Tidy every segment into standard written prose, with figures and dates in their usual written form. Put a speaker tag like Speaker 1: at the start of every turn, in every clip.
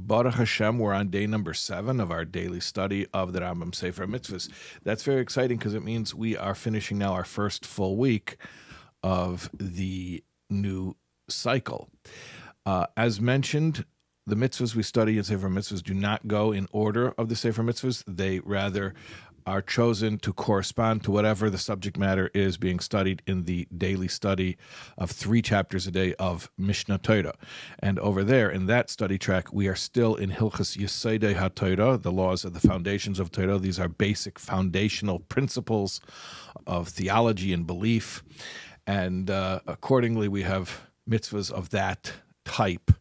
Speaker 1: Baruch Hashem, we're on day number 7 of our daily study of the Rambam Sefer HaMitzvos. That's very exciting because it means we are finishing now our first full week of the new cycle. As mentioned, the mitzvahs we study in Sefer HaMitzvos do not go in order of the Sefer HaMitzvos. They rather are chosen to correspond to whatever the subject matter is being studied in the daily study of 3 chapters a day of Mishnah Torah. And over there, in that study track, we are still in Hilchos Yesodei HaTorah, the laws of the foundations of Torah. These are basic foundational principles of theology and belief. And accordingly, we have mitzvahs of that type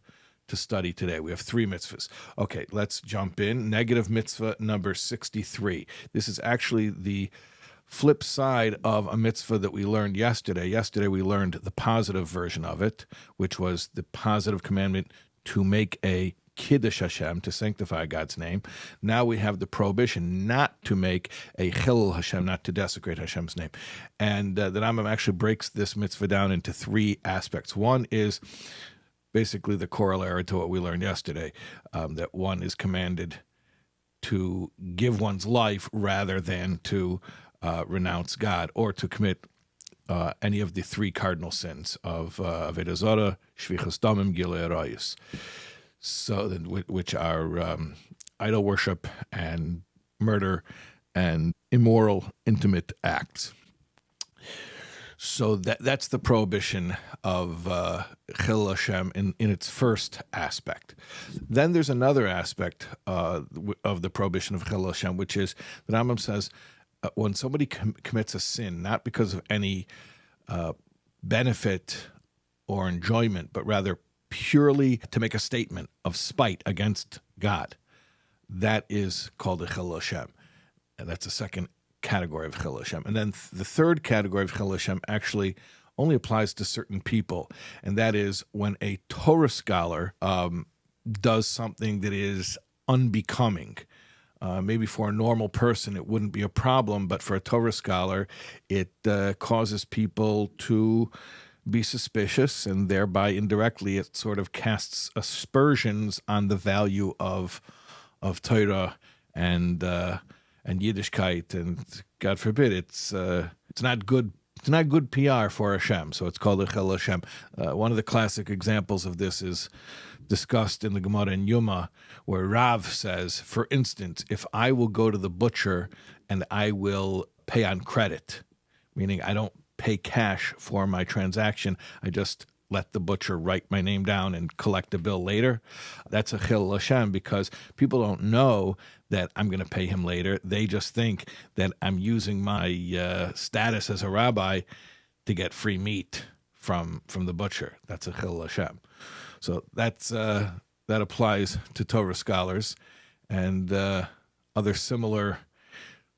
Speaker 1: to study today. We have 3 mitzvahs. Okay, let's jump in. Negative mitzvah number 63. This is actually the flip side of a mitzvah that we learned yesterday. Yesterday we learned the positive version of it, which was the positive commandment to make a Kiddush Hashem, to sanctify God's name. Now we have the prohibition not to make a Chilul Hashem, not to desecrate Hashem's name. And the Rambam actually breaks this mitzvah down into 3 aspects. One is basically the corollary to what we learned yesterday, that one is commanded to give one's life rather than to renounce God or to commit any of the 3 cardinal sins of Avodah Zarah, Shvichas Damim, Gilui Arayos, so which are idol worship and murder and immoral, intimate acts. So that's the prohibition of Chilul Hashem in its first aspect. Then there's another aspect of the prohibition of Chilul Hashem, which is, the Rambam says, when somebody commits a sin, not because of any benefit or enjoyment, but rather purely to make a statement of spite against God, that is called a Chilul Hashem. And that's the second category of Chilul Hashem. And then the third category of Chilul Hashem actually only applies to certain people, and that is when a Torah scholar does something that is unbecoming. Maybe for a normal person it wouldn't be a problem, but for a Torah scholar it causes people to be suspicious, and thereby indirectly it sort of casts aspersions on the value of Torah and Yiddishkeit, and God forbid, it's not good. It's not good PR for Hashem, so it's called a Chilul Hashem. One of the classic examples of this is discussed in the Gemara in Yuma, where Rav says, for instance, if I will go to the butcher and I will pay on credit, meaning I don't pay cash for my transaction, I just let the butcher write my name down and collect a bill later, that's a Chilul Hashem, because people don't know that I'm going to pay him later. They just think that I'm using my status as a rabbi to get free meat from the butcher. That's a Chilul Hashem. So that applies to Torah scholars and other similar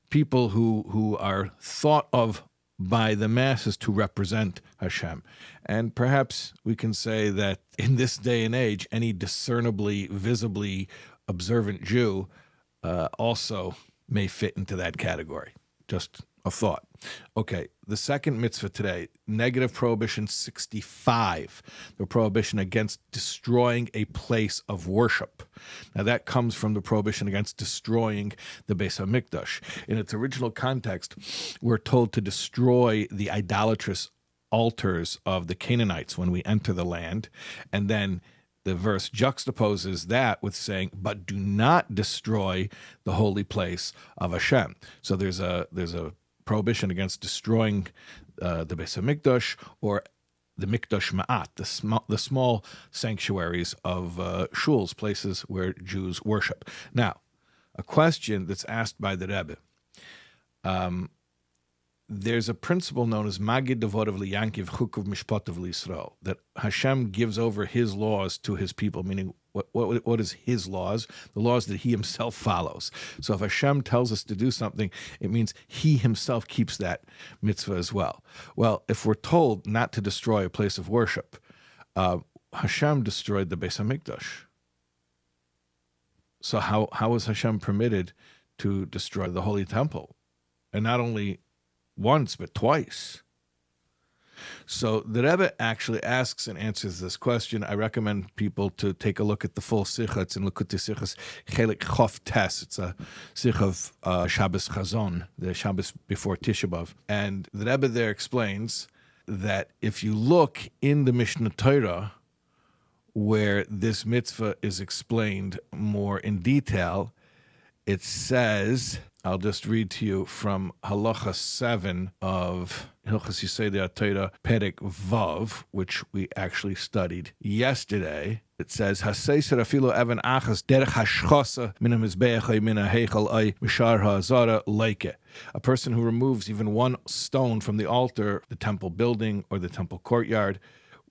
Speaker 1: people who are thought of by the masses to represent Hashem. And perhaps we can say that in this day and age, any discernibly, visibly observant Jew also may fit into that category. Just a thought. Okay, the second mitzvah today, negative prohibition 65, the prohibition against destroying a place of worship. Now that comes from the prohibition against destroying the Beis HaMikdash. In its original context, we're told to destroy the idolatrous altars of the Canaanites when we enter the land, and then the verse juxtaposes that with saying, but do not destroy the holy place of Hashem. So there's a prohibition against destroying the Beis HaMikdash or the Mikdash Ma'at, the small sanctuaries of shuls, places where Jews worship. Now, a question that's asked by the Rebbe. There's a principle known as Magid Devorav Liyankiv Chukav Mishpatav L'Yisrael, that Hashem gives over His laws to His people, meaning what is His laws? The laws that He Himself follows. So if Hashem tells us to do something, it means He Himself keeps that mitzvah as well. Well, if we're told not to destroy a place of worship, Hashem destroyed the Beis HaMikdash. So how is Hashem permitted to destroy the Holy Temple? And not only once, but twice. So the Rebbe actually asks and answers this question. I recommend people to take a look at the full Sikha. It's in Likutei Sichos Chelik Chof Tes. It's a Sikha of Shabbos Chazon, the Shabbos before Tisha B'Av. And the Rebbe there explains that if you look in the Mishnah Torah, where this mitzvah is explained more in detail, it says, I'll just read to you from Halacha 7 of Hilchos Yesodei HaTorah, Perek Vav, which we actually studied yesterday. It says, "Haseiser afilo evan achas derech hashchasa min hamizbeach min haheichal mishar ha'azara leike." A person who removes even one stone from the altar, the temple building, or the temple courtyard,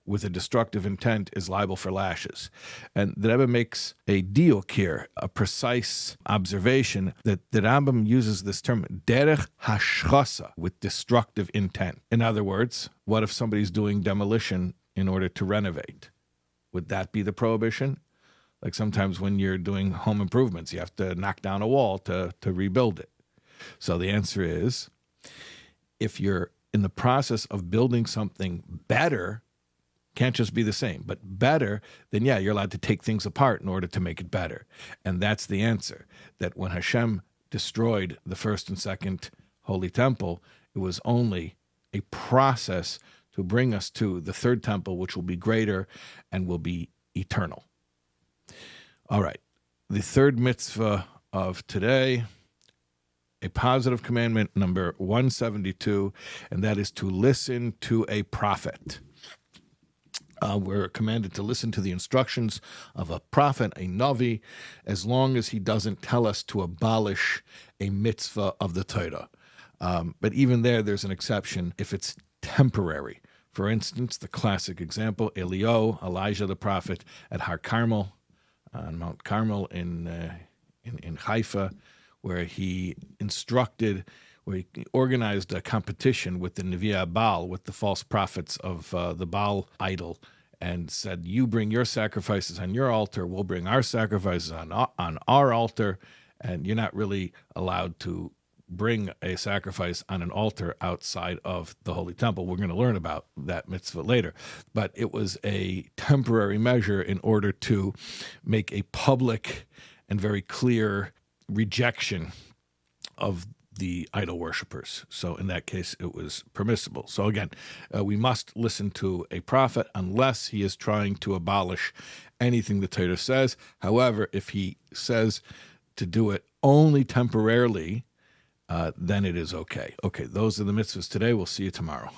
Speaker 1: with a destructive intent is liable for lashes. And the Rebbe makes a diuk here, a precise observation, that the Rambam uses this term, derech hashchasa, with destructive intent. In other words, what if somebody's doing demolition in order to renovate? Would that be the prohibition? Like sometimes when you're doing home improvements, you have to knock down a wall to rebuild it. So the answer is, if you're in the process of building something better, can't just be the same, but better, then yeah, you're allowed to take things apart in order to make it better. And that's the answer, that when Hashem destroyed the first and second holy temple, it was only a process to bring us to the third temple, which will be greater and will be eternal. All right, the third mitzvah of today, a positive commandment, number 172, and that is to listen to a prophet. We're commanded to listen to the instructions of a prophet, a Navi, as long as he doesn't tell us to abolish a mitzvah of the Torah. But even there's an exception if it's temporary. For instance, the classic example, Elijah the prophet at Har Carmel, on Mount Carmel in Haifa, where he organized a competition with the Nevi'ah Baal, with the false prophets of the Baal idol, and said, you bring your sacrifices on your altar, we'll bring our sacrifices on our altar, and you're not really allowed to bring a sacrifice on an altar outside of the Holy Temple. We're going to learn about that mitzvah later. But it was a temporary measure in order to make a public and very clear rejection of the idol worshippers. So in that case, it was permissible. So again, we must listen to a prophet unless he is trying to abolish anything the Torah says. However, if he says to do it only temporarily, then it is okay. Okay, those are the mitzvahs today. We'll see you tomorrow.